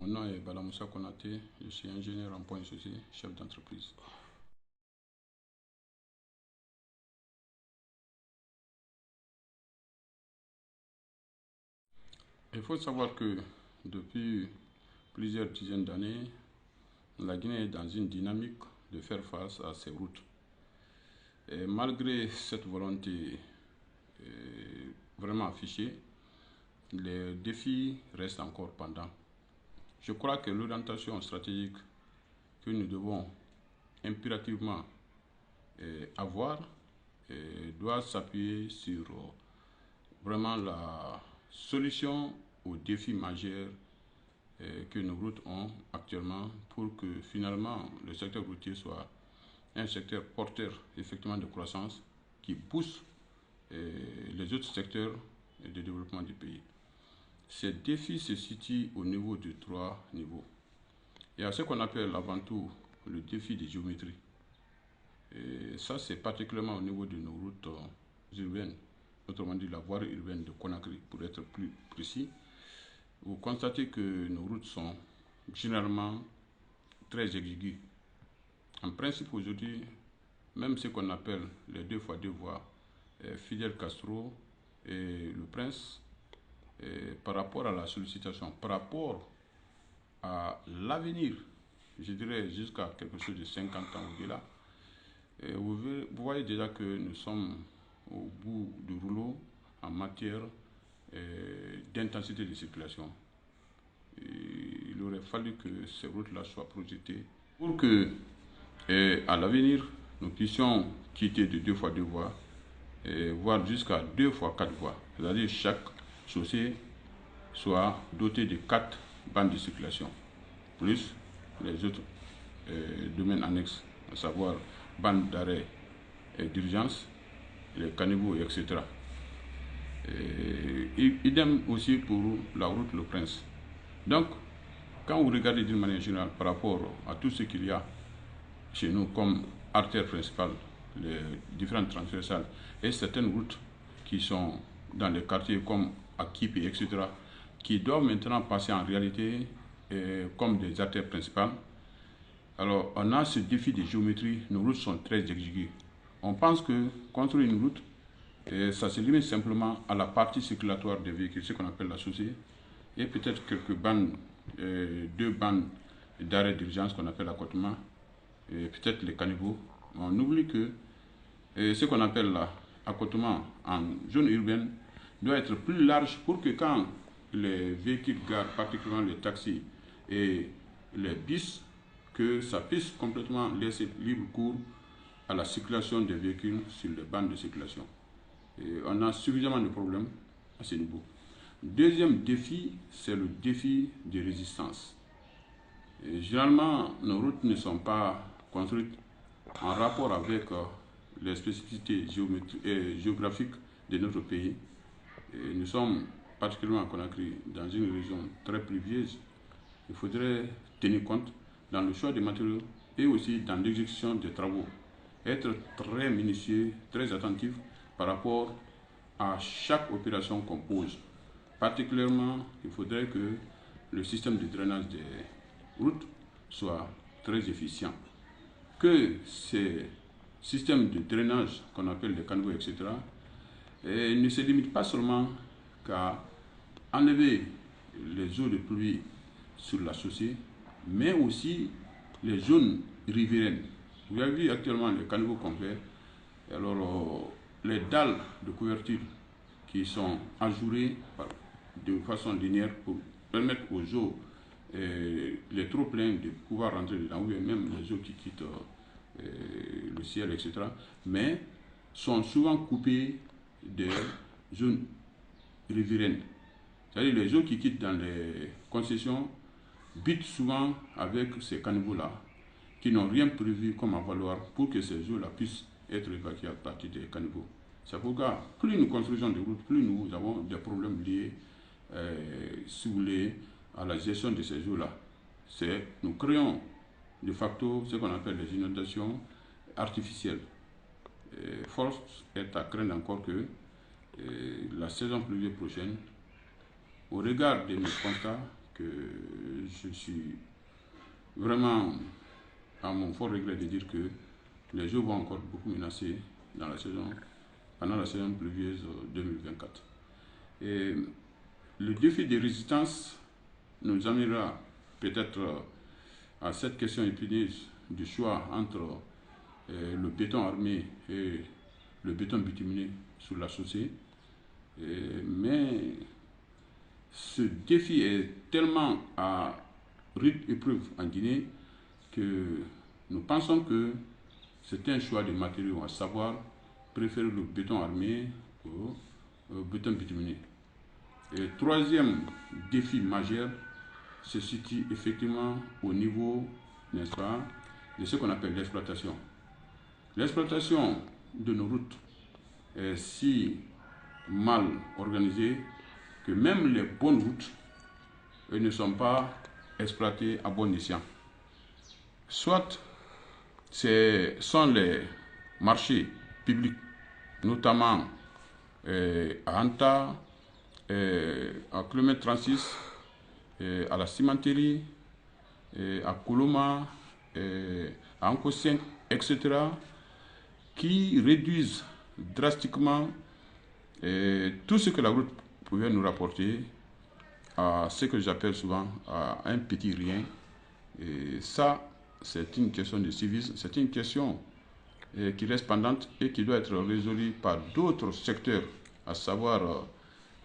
nom est Bala Moussa Konaté, je suis ingénieur en point associé, chef d'entreprise. Il faut savoir que depuis plusieurs dizaines d'années, la Guinée est dans une dynamique de faire face à ces routes. Et malgré cette volonté vraiment affichée, les défis restent encore pendants. Je crois que l'orientation stratégique que nous devons impérativement avoir doit s'appuyer sur vraiment la solution aux défis majeurs que nos routes ont actuellement pour que finalement le secteur routier soit un secteur porteur effectivement de croissance qui pousse les autres secteurs de développement du pays. Ces défis se situent au niveau de 3 niveaux. Il y a ce qu'on appelle avant tout le défi de géométrie. Et ça, c'est particulièrement au niveau de nos routes urbaines, autrement dit la voie urbaine de Conakry, pour être plus précis. Vous constatez que nos routes sont généralement très exiguës. En principe, aujourd'hui, même ce qu'on appelle les 2x2 voies, Fidel Castro et le Prince, par rapport à la sollicitation, par rapport à l'avenir, je dirais jusqu'à quelque chose de 50 ans au-delà, vous voyez déjà que nous sommes au bout du rouleau en matière d'intensité de circulation. Il aurait fallu que ces routes-là soient projetées pour que, à l'avenir, nous puissions quitter de 2x2 voies, voire jusqu'à 2x4 voies. C'est-à-dire que chaque chaussée soit dotée de 4 bandes de circulation, plus les autres domaines annexes, à savoir bandes d'arrêt et d'urgence, les caniveaux, etc. Idem aussi pour la route Le Prince. Donc, quand vous regardez d'une manière générale par rapport à tout ce qu'il y a chez nous comme artères principales, les différentes transversales et certaines routes qui sont dans les quartiers comme Akipi, etc., qui doivent maintenant passer en réalité comme des artères principales. Alors, on a ce défi de géométrie, nos routes sont très exiguës. On pense que construire une route, ça se limite simplement à la partie circulatoire des véhicules, ce qu'on appelle la chaussée, et peut-être quelques bandes, 2 bandes d'arrêt d'urgence qu'on appelle l'accotement, et peut-être les caniveaux. On oublie que ce qu'on appelle l'accotement en zone urbaine doit être plus large pour que quand les véhicules garent, particulièrement les taxis et les bus, que ça puisse complètement laisser libre cours à la circulation des véhicules sur les bandes de circulation. Et on a suffisamment de problèmes à ce niveau. Deuxième défi, c'est le défi de résistance. Et généralement, nos routes ne sont pas construites en rapport avec les spécificités géographiques de notre pays. Et nous sommes particulièrement à Conakry, dans une région très pluvieuse. Il faudrait tenir compte dans le choix des matériaux et aussi dans l'exécution des travaux. Être très minutieux, très attentif par rapport à chaque opération qu'on pose. Particulièrement, il faudrait que le système de drainage des routes soit très efficient. Que ces systèmes de drainage qu'on appelle les caniveaux, etc., ne se limitent pas seulement qu'à enlever les eaux de pluie sur la chaussée, mais aussi les zones riveraines. Vous avez vu actuellement les caniveaux qu'on fait. Alors, les dalles de couverture qui sont ajourées de façon linéaire pour permettre aux eaux, les trop pleins, de pouvoir rentrer dedans, ou même les eaux qui quittent le ciel, etc., mais sont souvent coupées des zones riveraines. C'est-à-dire les eaux qui quittent dans les concessions butent souvent avec ces caniveaux-là, qui n'ont rien prévu comme avaloir pour que ces eaux-là puissent être évacuées à partir des caniveaux. C'est pourquoi plus nous construisons des routes, plus nous avons des problèmes liés, si vous voulez, à la gestion de ces eaux-là. Nous créons de facto ce qu'on appelle les inondations artificielles. Force est à craindre encore que la saison pluvieuse prochaine, au regard de nos constats que je suis vraiment à mon fort regret de dire que les eaux vont encore beaucoup menacer pendant la saison pluvieuse 2024. Et le défi de résistance nous amènera peut-être à cette question épineuse du choix entre le béton armé et le béton bituminé sur la chaussée. Mais ce défi est tellement à rude épreuve en Guinée que nous pensons que c'est un choix de matériaux, à savoir préférer le béton armé au béton bituminé. Et le troisième défi majeur se situe effectivement au niveau, n'est-ce pas, de ce qu'on appelle l'exploitation. L'exploitation de nos routes est si mal organisée que même les bonnes routes ne sont pas exploitées à bon escient. Soit ce sont les marchés publics, notamment à Anta, à km 36, à la cimenterie, à Koloma, à Ankosien, etc., qui réduisent drastiquement tout ce que la route pouvait nous rapporter à ce que j'appelle souvent à un petit rien. Et ça, c'est une question de civisme, c'est une question qui reste pendante et qui doit être résolue par d'autres secteurs, à savoir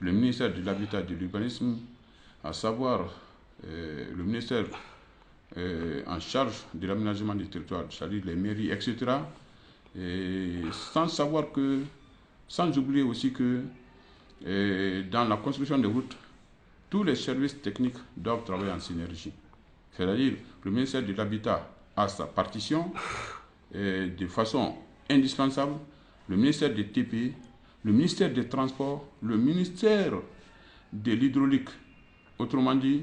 le ministère de l'Habitat et de l'Urbanisme, à savoir le ministère en charge de l'aménagement du territoire, c'est-à-dire les mairies, etc. Et sans oublier aussi que dans la construction des routes, tous les services techniques doivent travailler en synergie. C'est-à-dire le ministère de l'Habitat a sa partition de façon indispensable, le ministère des TP, le ministère des Transports, le ministère de l'Hydraulique, autrement dit,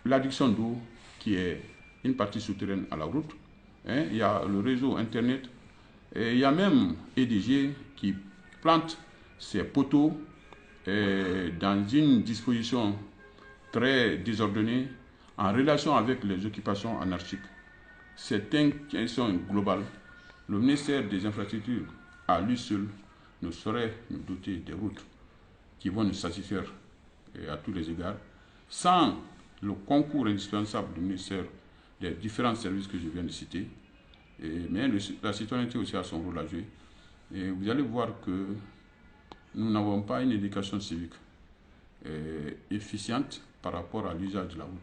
l'adduction d'eau qui est une partie souterraine à la route. Il y a le réseau Internet, et il y a même EDG qui plante ses poteaux dans une disposition très désordonnée en relation avec les occupations anarchiques. C'est une question globale. Le ministère des Infrastructures, à lui seul, ne saurait nous doter des routes qui vont nous satisfaire à tous les égards, sans le concours indispensable du ministère des différents services que je viens de citer. Mais la citoyenneté aussi a son rôle à jouer. Et vous allez voir que nous n'avons pas une éducation civique efficiente par rapport à l'usage de la route.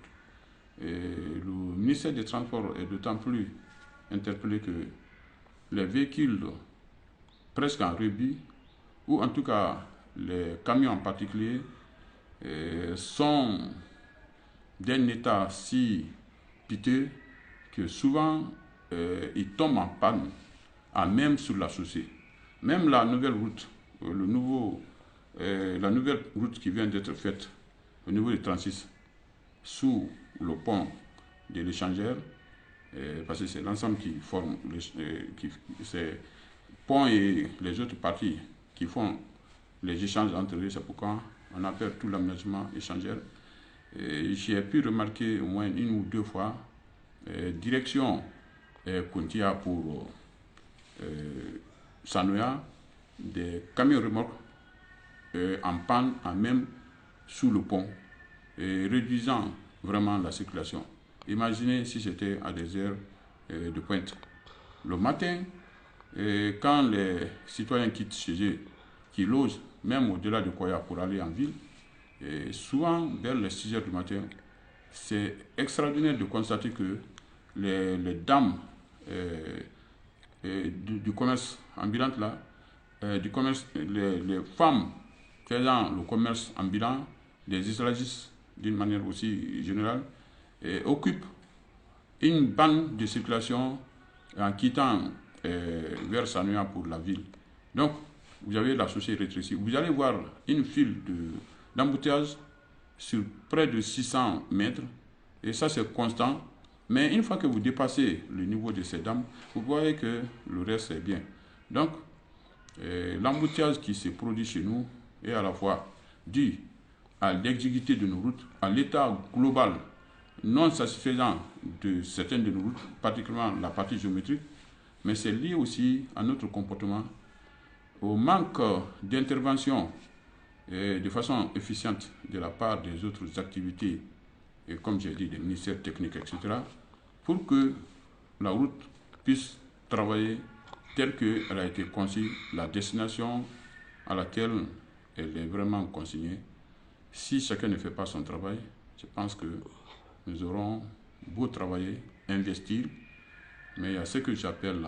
Et le ministère des Transports est d'autant plus interpellé que les véhicules presque en rébus, ou en tout cas les camions en particulier, sont d'un état si piteux que souvent ils tombent en panne, même sur la chaussée. Même la nouvelle route, la nouvelle route qui vient d'être faite au niveau du 36, sous le pont de l'échangeur, parce que c'est l'ensemble qui forme ces ponts et les autres parties qui font les échanges entre eux. C'est pourquoi on appelle tout l'aménagement échangeur. J'ai pu remarquer au moins une ou deux fois direction Kuntia pour Sanoya, des camions remorques en panne, même sous le pont, réduisant vraiment la circulation. Imaginez si c'était à des heures de pointe. Le matin, quand les citoyens quittent chez eux, qui logent même au-delà de Koya pour aller en ville, souvent vers les 6 heures du matin, c'est extraordinaire de constater que les dames du commerce ambulant là, les femmes faisant le commerce ambulant, les esclavagistes d'une manière aussi générale, occupent une bande de circulation en quittant vers Sanoya pour la ville. Donc, vous avez la société rétrécie. Vous allez voir une file d'embouteillage sur près de 600 mètres, et ça c'est constant. Mais une fois que vous dépassez le niveau de ces dames, vous voyez que le reste est bien. Donc, l'embouteillage qui se produit chez nous est à la fois dû à l'exiguïté de nos routes, à l'état global non satisfaisant de certaines de nos routes, particulièrement la partie géométrique, mais c'est lié aussi à notre comportement, au manque d'intervention de façon efficiente de la part des autres activités, et comme j'ai dit, des ministères techniques, etc., pour que la route puisse travailler telle qu'elle a été conçue, la destination à laquelle elle est vraiment consignée. Si chacun ne fait pas son travail, je pense que nous aurons beau travailler, investir, mais il y a ce que j'appelle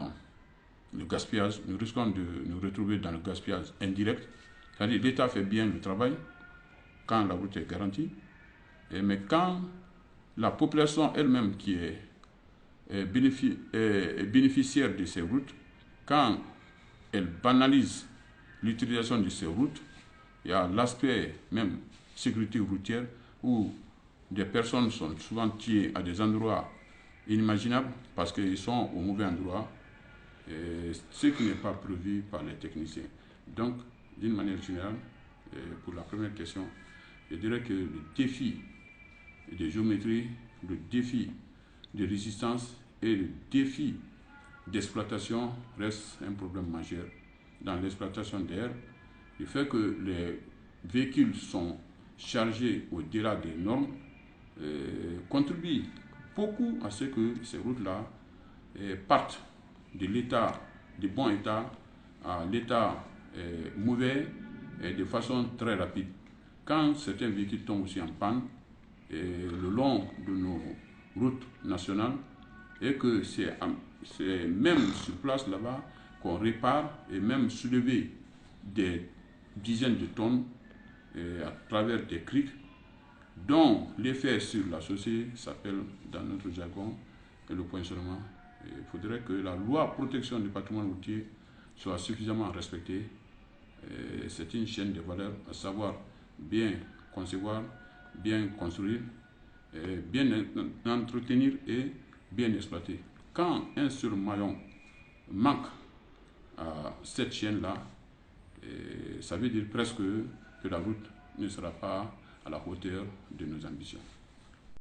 le gaspillage. Nous risquons de nous retrouver dans le gaspillage indirect. C'est-à-dire l'État fait bien le travail quand la route est garantie, mais quand la population elle-même qui est bénéficiaire de ces routes, quand elle banalise l'utilisation de ces routes, il y a l'aspect même sécurité routière où des personnes sont souvent tuées à des endroits inimaginables parce qu'ils sont au mauvais endroit, ce qui n'est pas prévu par les techniciens. Donc, d'une manière générale, pour la première question, je dirais que le défi de géométrie, le défi de résistance et le défi d'exploitation reste un problème majeur dans l'exploitation d'air. Le fait que les véhicules sont chargés au-delà des normes contribue beaucoup à ce que ces routes-là partent de l'état, de bon état, à l'état mauvais de façon très rapide. Quand certains véhicules tombent aussi en panne le long de nos routes nationales, et que c'est même sur place là-bas qu'on répare et même soulever des dizaines de tonnes à travers des criques, dont l'effet sur la société s'appelle dans notre jargon le poinçonnement. Il faudrait que la loi protection du patrimoine routier soit suffisamment respectée. C'est une chaîne de valeur, à savoir bien concevoir, bien construire, bien entretenir et bien exploiter. Quand un seul maillon manque à cette chaîne-là, ça veut dire presque que la route ne sera pas à la hauteur de nos ambitions.